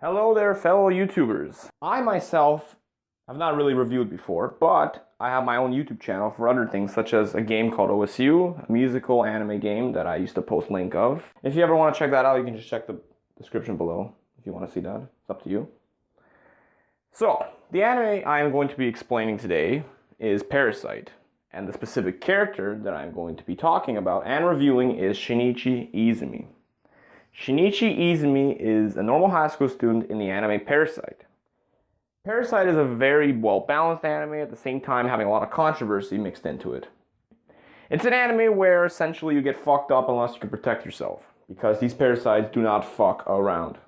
Hello there, fellow YouTubers. I myself have not really reviewed before, but I have my own YouTube channel for other things, such as a game called OSU, a musical anime game that I used to post link of. If you ever want to check that out, you can just check the description below if you want to see that. It's up to you. So, the anime I am going to be explaining today is Parasyte, and the specific character that I'm going to be talking about and reviewing is Shinichi Izumi. Shinichi Izumi is a normal high school student in the anime Parasyte. Parasyte is a very well-balanced anime, at the same time having a lot of controversy mixed into it. It's an anime where essentially you get fucked up unless you can protect yourself, because these parasites do not fuck around.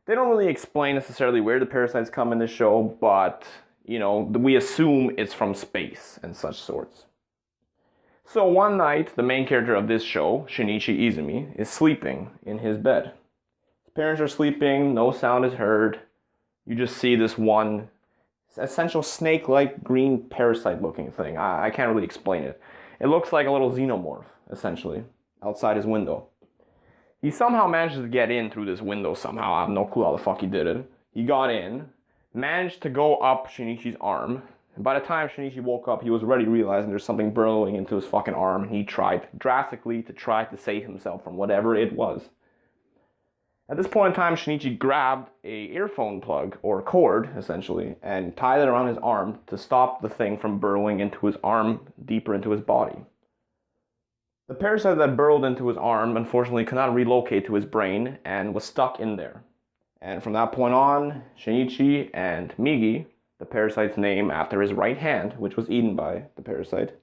They don't really explain necessarily where the parasites come in the show, but, we assume it's from space and such sorts. So one night, the main character of this show, Shinichi Izumi, is sleeping in his bed. His parents are sleeping, no sound is heard. You just see this one essential snake-like green parasite-looking thing. I can't really explain it. It looks like a little xenomorph, essentially, outside his window. He somehow manages to get in through this window somehow. I have no clue how the fuck he did it. He got in, managed to go up Shinichi's arm. And by the time Shinichi woke up, he was already realizing there's something burrowing into his fucking arm, and he tried drastically to try to save himself from whatever it was. At this point in time, Shinichi grabbed a earphone plug, or cord, essentially, and tied it around his arm to stop the thing from burrowing into his arm deeper into his body. The parasite that burrowed into his arm, unfortunately, could not relocate to his brain and was stuck in there. And from that point on, Shinichi and Migi, the parasite's name after his right hand, which was eaten by the parasite,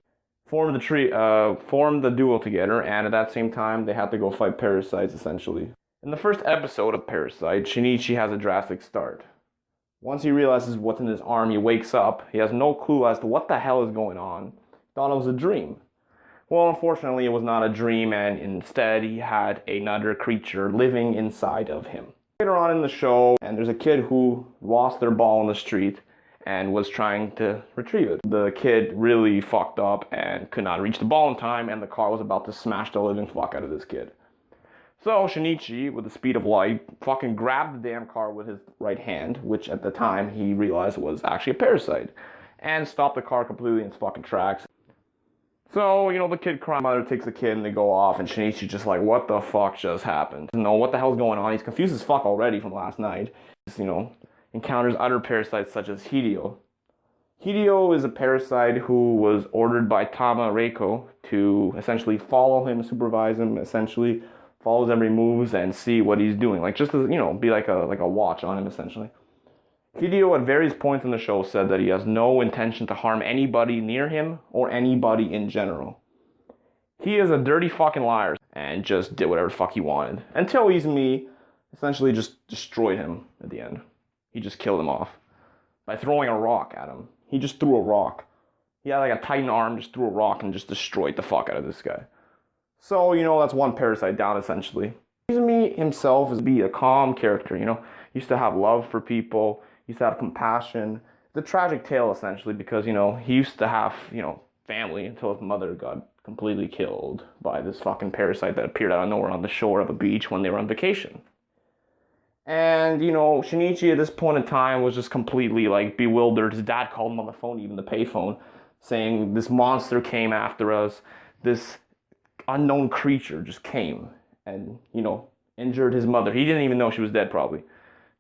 formed the duo together, and at that same time, they had to go fight parasites, essentially. In the first episode of Parasyte, Shinichi has a drastic start. Once he realizes what's in his arm, he wakes up. He has no clue as to what the hell is going on. He thought it was a dream. Well, unfortunately, it was not a dream, and instead, he had another creature living inside of him. Later on in the show, and there's a kid who lost their ball in the street and was trying to retrieve it. The kid really fucked up and could not reach the ball in time, and the car was about to smash the living fuck out of this kid. So Shinichi, with the speed of light, fucking grabbed the damn car with his right hand, which at the time he realized was actually a parasite, and stopped the car completely in its fucking tracks. So, the kid crying, mother takes the kid and they go off, and Shinichi's just like, what the fuck just happened? What the hell's going on? He's confused as fuck already from last night. Encounters other parasites such as Hideo. Hideo is a parasite who was ordered by Tama Reiko to essentially follow him, supervise him, essentially follows every moves and see what he's doing. Like, just to, be like a watch on him, essentially. Hideo at various points in the show said that he has no intention to harm anybody near him or anybody in general. He is a dirty fucking liar and just did whatever the fuck he wanted. Until Izumi essentially just destroyed him at the end. He just killed him off by throwing a rock at him. He just threw a rock. He had like a titan arm, just threw a rock and just destroyed the fuck out of this guy. So, that's one parasite down, essentially. Izumi himself is a calm character, He used to have love for people. He used to have compassion. It's a tragic tale, essentially, because, he used to have, family until his mother got completely killed by this fucking parasite that appeared out of nowhere on the shore of a beach when they were on vacation. And, Shinichi at this point in time was just completely, bewildered. His dad called him on the phone, even the payphone, saying this monster came after us. This unknown creature just came and, injured his mother. He didn't even know she was dead, probably.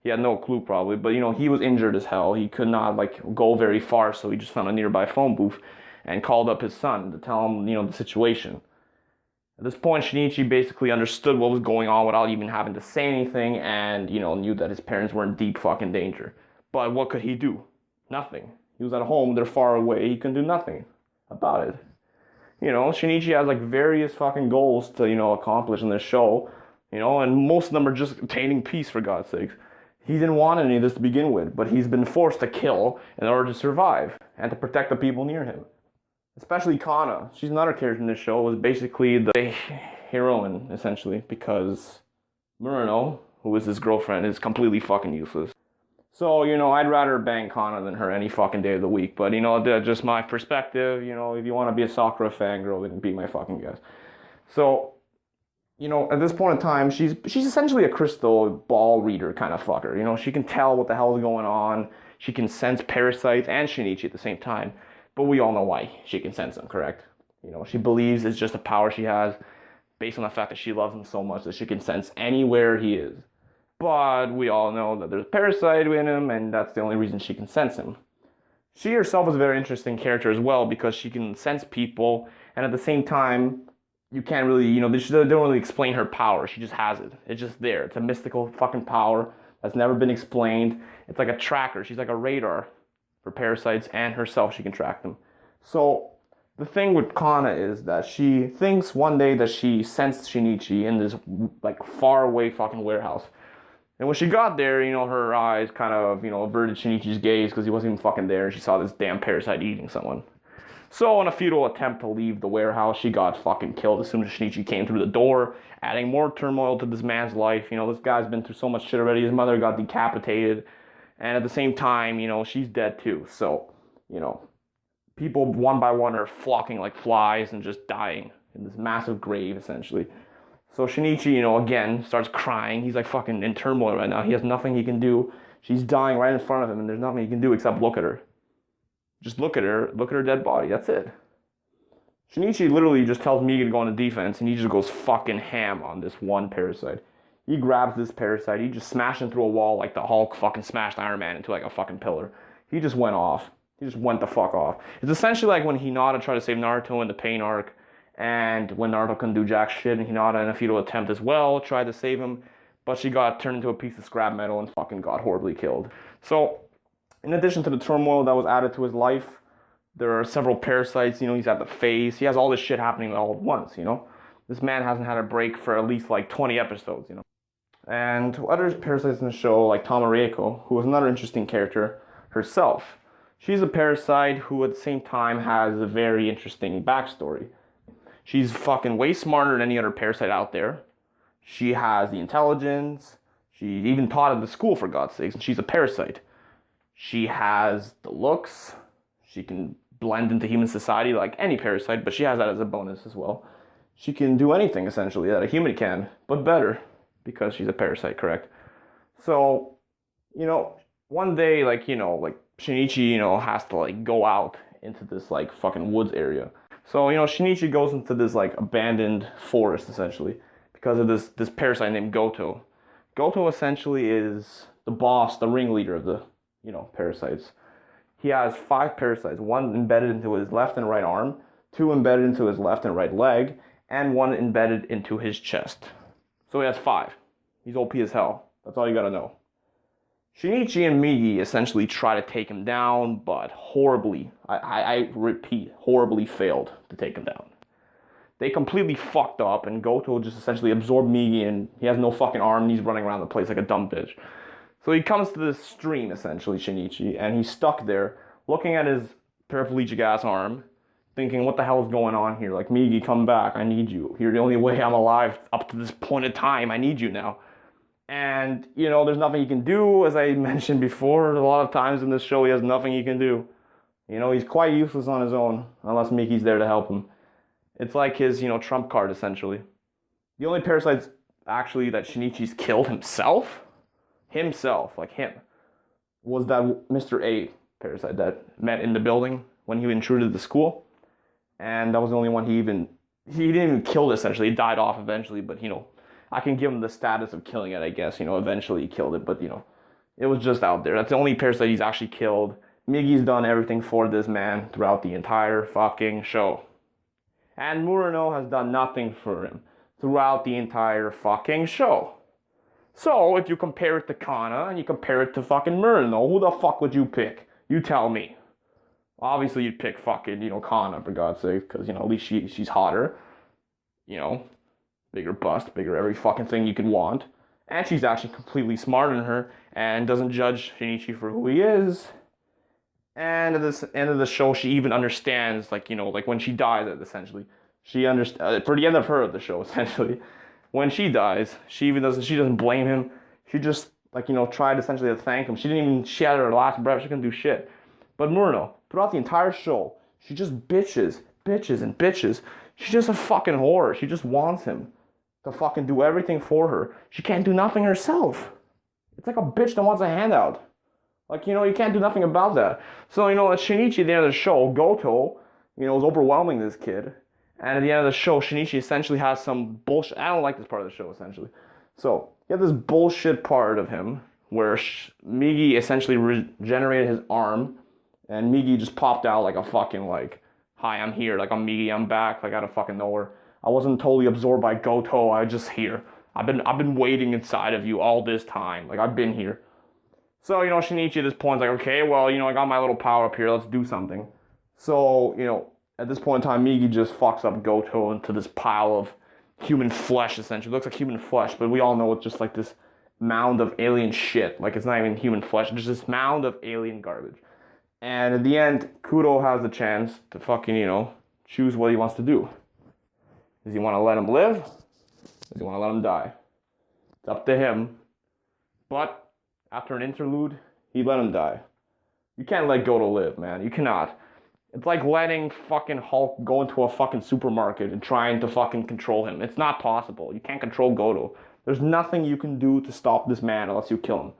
He had no clue, probably. But, he was injured as hell. He could not, go very far, so he just found a nearby phone booth and called up his son to tell him, the situation. At this point, Shinichi basically understood what was going on without even having to say anything and, knew that his parents were in deep fucking danger. But what could he do? Nothing. He was at home, they're far away, he couldn't do nothing about it. Shinichi has, various fucking goals to, accomplish in this show, and most of them are just attaining peace, for God's sakes. He didn't want any of this to begin with, but he's been forced to kill in order to survive and to protect the people near him. Especially Kana. She's another character in this show, was basically the heroine, essentially, because Murano, who is his girlfriend, is completely fucking useless. So, I'd rather bang Kana than her any fucking day of the week, but, that's just my perspective. If you want to be a Sakura fangirl, then be my fucking guest. So, You know, at this point in time, she's essentially a crystal ball reader kind of fucker. You know, she can tell what the hell is going on. She can sense parasites and Shinichi at the same time. But we all know why she can sense them, correct? You know, she believes it's just a power she has based on the fact that she loves him so much that she can sense anywhere he is. But we all know that there's a parasite in him, and that's the only reason she can sense him. She herself is a very interesting character as well because she can sense people, and at the same time, you can't really, you know, they don't really explain her power. She just has it. It's just there. It's a mystical fucking power that's never been explained. It's like a tracker. She's like a radar for parasites, and herself, she can track them. So the thing with Kana is that she thinks one day that she sensed Shinichi in this like far away fucking warehouse. And when she got there, you know, her eyes kind of, you know, averted Shinichi's gaze because he wasn't even fucking there, and she saw this damn parasite eating someone. So in a futile attempt to leave the warehouse, she got fucking killed as soon as Shinichi came through the door, adding more turmoil to this man's life. You know, this guy's been through so much shit already. His mother got decapitated, and at the same time, you know, she's dead too. So, you know, people one by one are flocking like flies and just dying in this massive grave, essentially. So Shinichi, you know, again, starts crying. He's like fucking in turmoil right now. He has nothing he can do. She's dying right in front of him, and there's nothing he can do except look at her. Just look at her dead body. That's it. Shinichi literally just tells Migi to go on the defense, and he just goes fucking ham on this one parasite. He grabs this parasite. He just smashed him through a wall like the Hulk fucking smashed Iron Man into like a fucking pillar. He just went off. He just went the fuck off. It's essentially like when Hinata tried to save Naruto in the Pain arc, and when Naruto couldn't do jack shit, and Hinata in a futile attempt as well tried to save him, but she got turned into a piece of scrap metal and fucking got horribly killed. So, in addition to the turmoil that was added to his life, there are several parasites, you know, he's at the face. He has all this shit happening all at once, you know. This man hasn't had a break for at least like 20 episodes, you know. And other parasites in the show, like Tamarieko, who was another interesting character herself. She's a parasite who at the same time has a very interesting backstory. She's fucking way smarter than any other parasite out there. She has the intelligence. She even taught at the school, for God's sakes, and she's a parasite. She has the looks. She can blend into human society like any parasite, but she has that as a bonus as well. She can do anything, essentially, that a human can, but better, because she's a parasite, correct? So, you know, one day, like, you know, like, Shinichi, you know, has to, like, go out into this, like, fucking woods area. So, you know, Shinichi goes into this, like, abandoned forest, essentially, because of this parasite named Goto. Goto, essentially, is the boss, the ringleader of the, you know, parasites. He has 5 parasites, 1 embedded into his left and right arm, 2 embedded into his left and right leg, and 1 embedded into his chest. So he has 5. He's OP as hell. That's all you gotta know. Shinichi and Migi essentially try to take him down, but horribly, I repeat, horribly failed to take him down. They completely fucked up, and Goto just essentially absorbed Migi, and he has no fucking arm, and he's running around the place like a dumb bitch. So he comes to this stream, essentially, Shinichi, and he's stuck there, looking at his paraplegic-ass arm, thinking, what the hell is going on here? Like, Migi, come back, I need you. You're the only way I'm alive up to this point in time, I need you now. And, you know, there's nothing he can do, as I mentioned before, a lot of times in this show, he has nothing he can do. You know, he's quite useless on his own, unless Miki's there to help him. It's like his, you know, trump card, essentially. The only parasites, actually, that Shinichi's killed himself, like him, was that Mr. A parasite that met in the building when he intruded the school. And that was the only one he didn't even kill it, essentially. He died off eventually, but, you know, I can give him the status of killing it, I guess. You know, eventually he killed it, but, you know, it was just out there. That's the only parasite he's actually killed. Migi's done everything for this man throughout the entire fucking show. And Murano has done nothing for him throughout the entire fucking show. So, if you compare it to Kana and you compare it to fucking Murano, who the fuck would you pick? You tell me. Obviously, you'd pick fucking, you know, Kana, for God's sake, because, you know, at least she's hotter. You know, bigger bust, bigger every fucking thing you could want. And she's actually completely smarter than her and doesn't judge Shinichi for who he is. And at the end of the show, she even understands, like, you know, like when she dies, essentially. She understands, for the end of the show, essentially. When she dies, she doesn't blame him. She just, like, you know, tried essentially to thank him. She had her last breath, she couldn't do shit. But Murano, throughout the entire show, she just bitches. She's just a fucking whore. She just wants him. to fucking do everything for her. She can't do nothing herself. It's like a bitch that wants a handout. Like, you can't do nothing about that. So, at Shinichi at the end of the show, Goto, is overwhelming this kid. And at the end of the show, Shinichi essentially has some bullshit. I don't like this part of the show, essentially. So, you have this bullshit part of him where Migi essentially regenerated his arm. And Migi just popped out like a fucking, like, hi, I'm here. Like, I'm Migi, I'm back. Like, out of fucking nowhere. I wasn't totally absorbed by Goto. I was just here. I've been waiting inside of you all this time. Like, I've been here. So, Shinichi at this point is like, okay, well, I got my little power up here. Let's do something. So, at this point in time, Migi just fucks up Goto into this pile of human flesh, essentially. It looks like human flesh, but we all know it's just like this mound of alien shit. Like, it's not even human flesh. It's just this mound of alien garbage. And at the end, Kudo has the chance to fucking, choose what he wants to do. Does he want to let him live? Does he want to let him die? It's up to him. But after an interlude, he let him die. You can't let Goto live, man. You cannot. It's like letting fucking Hulk go into a fucking supermarket and trying to fucking control him. It's not possible. You can't control Goto. There's nothing you can do to stop this man unless you kill him.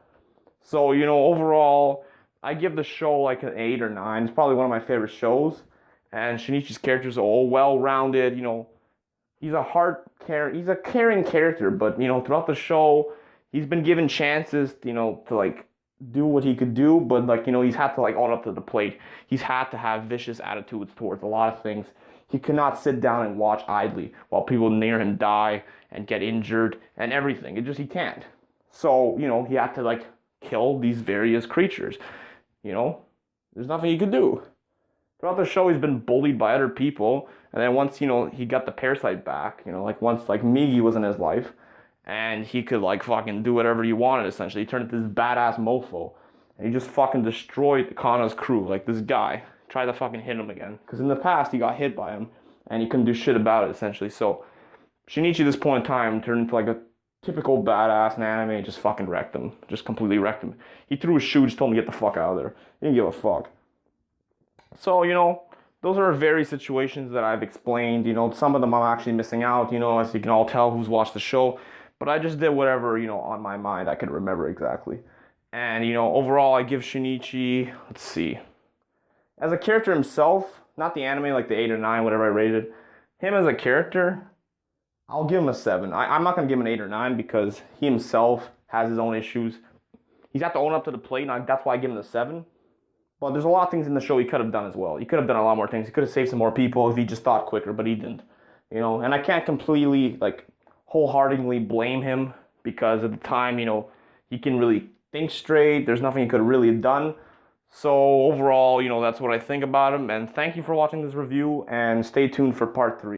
So, overall, I give the show like an 8 or 9. It's probably one of my favorite shows. And Shinichi's characters are all well-rounded. He's a caring character, but, throughout the show, he's been given chances, to, like, do what he could do, but, like, he's had to, like, own up to the plate. He's had to have vicious attitudes towards a lot of things. He cannot sit down and watch idly while people near him die and get injured and everything. He can't. So, he had to, like, kill these various creatures. There's nothing he could do. Throughout the show, he's been bullied by other people, and then once, he got the Parasyte back, once, like, Migi was in his life, and he could, like, fucking do whatever he wanted, essentially. He turned into this badass mofo. And he just fucking destroyed Kana's crew. Like, this guy tried to fucking hit him again. Because in the past, he got hit by him. And he couldn't do shit about it, essentially. So, Shinichi at this point in time turned into, like, a typical badass in anime and just fucking wrecked him. Just completely wrecked him. He threw his shoe, just told him to get the fuck out of there. He didn't give a fuck. So, those are various situations that I've explained. Some of them I'm actually missing out, as you can all tell who's watched the show. But I just did whatever, on my mind I could remember exactly. And, overall I give Shinichi, let's see. As a character himself, not the anime, like the 8 or 9, whatever I rated. Him as a character, I'll give him a 7. I'm not going to give him an 8 or 9 because he himself has his own issues. He's had to own up to the plate, and that's why I give him a 7. But there's a lot of things in the show he could have done as well. He could have done a lot more things. He could have saved some more people if he just thought quicker, but he didn't. And I can't completely, like, wholeheartedly blame him because at the time, he can really think straight. There's nothing he could have really done. So overall, that's what I think about him. And thank you for watching this review and stay tuned for part 3.